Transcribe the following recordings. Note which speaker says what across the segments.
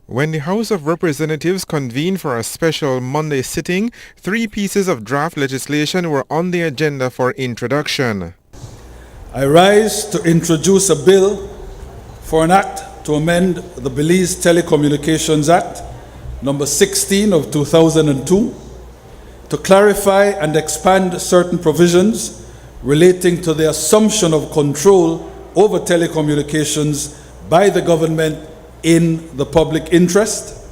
Speaker 1: When the House of Representatives convened for a special Monday sitting, 3 pieces of draft legislation were on the agenda for introduction.
Speaker 2: I rise to introduce a bill for an act to amend the Belize Telecommunications Act, number 16 of 2002, to clarify and expand certain provisions relating to the assumption of control over telecommunications by the government in the public interest,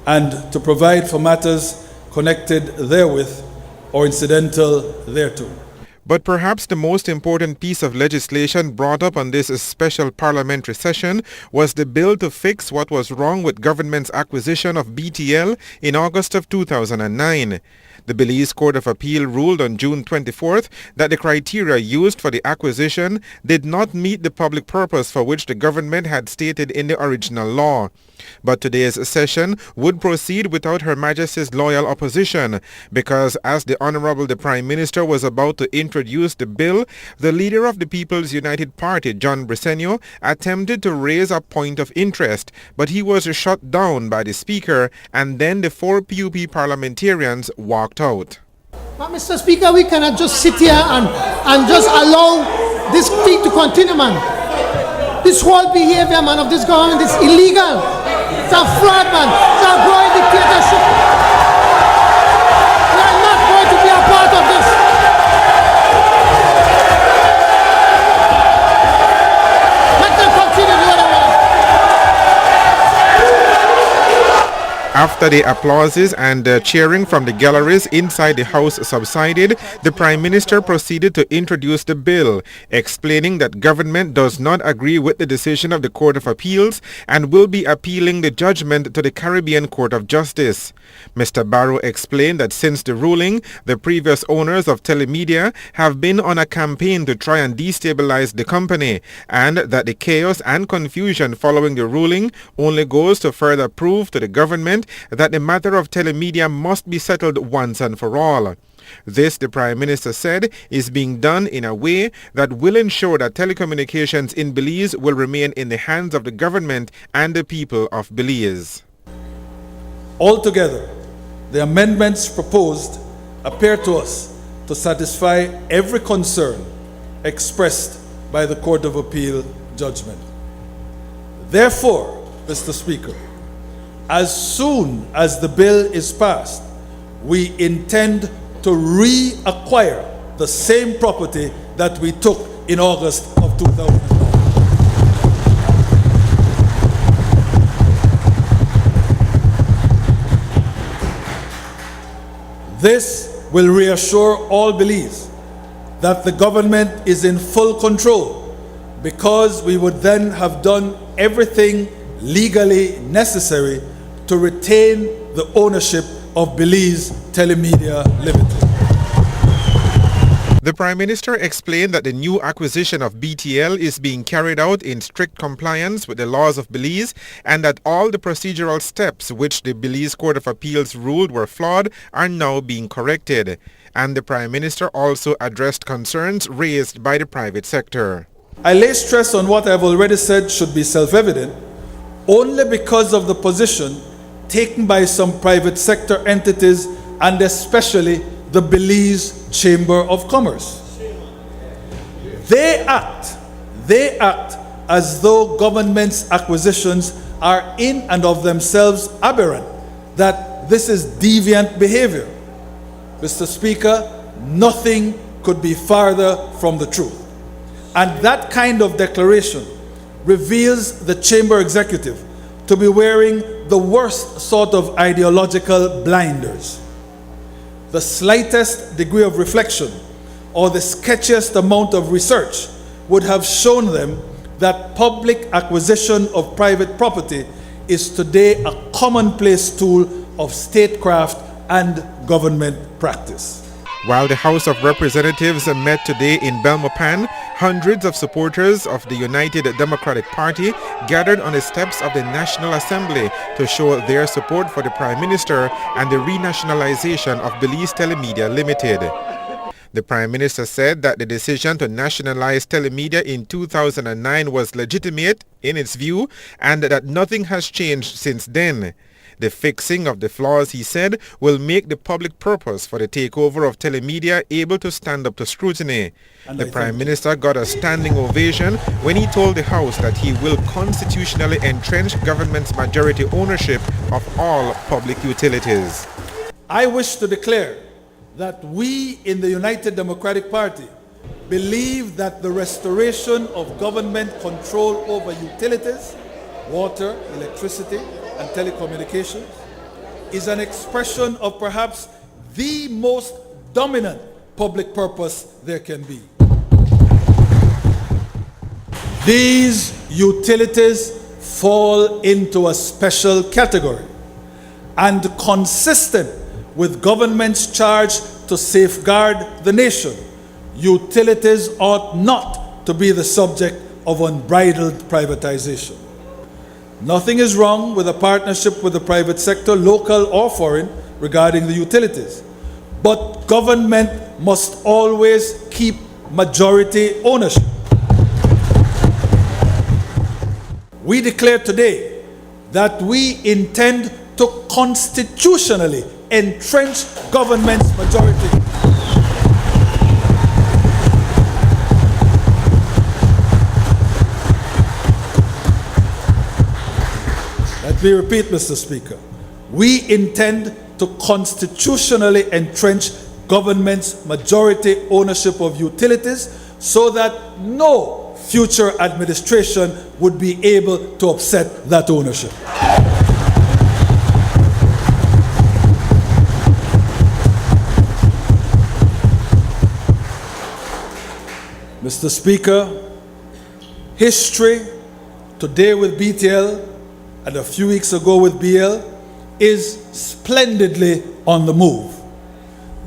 Speaker 2: and to provide for matters connected therewith or incidental thereto.
Speaker 1: But perhaps the most important piece of legislation brought up on this special parliamentary session was the bill to fix what was wrong with government's acquisition of BTL in August of 2009. The Belize Court of Appeal ruled on June 24th that the criteria used for the acquisition did not meet the public purpose for which the government had stated in the original law. But today's session would proceed without Her Majesty's loyal opposition because, as the Honorable the Prime Minister was about to introduce the bill, the leader of the People's United Party, John Briceño, attempted to raise a point of interest, but he was shut down by the Speaker, and then the 4 PUP parliamentarians walked out.
Speaker 3: But Mr. Speaker, we cannot just sit here and just allow this thing to continue, man. This whole behavior, man, of this government is illegal. It's a fraud, man. It's a growing dictatorship. We are not going to be a part of this. Let them continue the other way.
Speaker 1: After the applauses and cheering from the galleries inside the House subsided, the Prime Minister proceeded to introduce the bill, explaining that government does not agree with the decision of the Court of Appeals and will be appealing the judgment to the Caribbean Court of Justice. Mr. Barrow explained that since the ruling, the previous owners of Telemedia have been on a campaign to try and destabilize the company, and that the chaos and confusion following the ruling only goes to further prove to the government that the matter of Telemedia must be settled once and for all. This, the Prime Minister said, is being done in a way that will ensure that telecommunications in Belize will remain in the hands of the government and the people of Belize.
Speaker 2: Altogether, the amendments proposed appear to us to satisfy every concern expressed by the Court of Appeal judgment. Therefore, Mr. Speaker, as soon as the bill is passed, we intend to reacquire the same property that we took in August of 2009. This will reassure all Belize that the government is in full control, because we would then have done everything legally necessary to retain the ownership of Belize Telemedia Limited.
Speaker 1: The Prime Minister explained that the new acquisition of BTL is being carried out in strict compliance with the laws of Belize, and that all the procedural steps which the Belize Court of Appeals ruled were flawed are now being corrected. And the Prime Minister also addressed concerns raised by the private sector.
Speaker 2: I lay stress on what I have already said should be self-evident, only because of the position taken by some private sector entities, and especially the Belize Chamber of Commerce. They act as though government's acquisitions are in and of themselves aberrant, that this is deviant behavior. Mr. Speaker, nothing could be farther from the truth. And that kind of declaration reveals the Chamber Executive to be wearing the worst sort of ideological blinders. The slightest degree of reflection or the sketchiest amount of research would have shown them that public acquisition of private property is today a commonplace tool of statecraft and government practice.
Speaker 1: While the House of Representatives met today in Belmopan, hundreds of supporters of the United Democratic Party gathered on the steps of the National Assembly to show their support for the Prime Minister and the renationalization of Belize Telemedia Limited. The Prime Minister said that the decision to nationalize telemedia in 2009 was legitimate in its view and that nothing has changed since then. The fixing of the flaws, he said, will make the public purpose for the takeover of telemedia able to stand up to scrutiny. The Prime Minister got a standing ovation when he told the House that he will constitutionally entrench government's majority ownership of all public utilities.
Speaker 2: I wish to declare that we in the United Democratic Party believe that the restoration of government control over utilities, water, electricity, and telecommunications is an expression of perhaps the most dominant public purpose there can be. These utilities fall into a special category and consistent with government's charge to safeguard the nation. Utilities ought not to be the subject of unbridled privatization. Nothing is wrong with a partnership with the private sector, local or foreign, regarding the utilities. But government must always keep majority ownership. We declare today that we intend to constitutionally entrench government's majority. Let me repeat, Mr. Speaker. We intend to constitutionally entrench government's majority ownership of utilities so that no future administration would be able to upset that ownership. Mr. Speaker, history today with BTL and a few weeks ago with BL is splendidly on the move.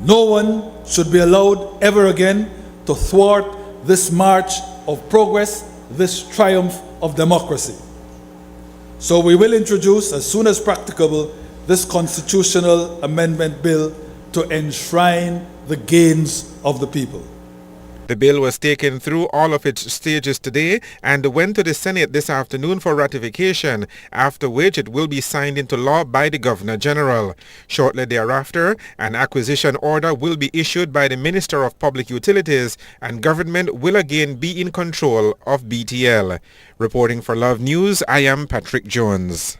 Speaker 2: No one should be allowed ever again to thwart this march of progress, this triumph of democracy. So we will introduce, as soon as practicable, this constitutional amendment bill to enshrine the gains of the people.
Speaker 1: The bill was taken through all of its stages today and went to the Senate this afternoon for ratification, after which it will be signed into law by the Governor General. Shortly thereafter, an acquisition order will be issued by the Minister of Public Utilities and government will again be in control of BTL. Reporting for Love News, I am Patrick Jones.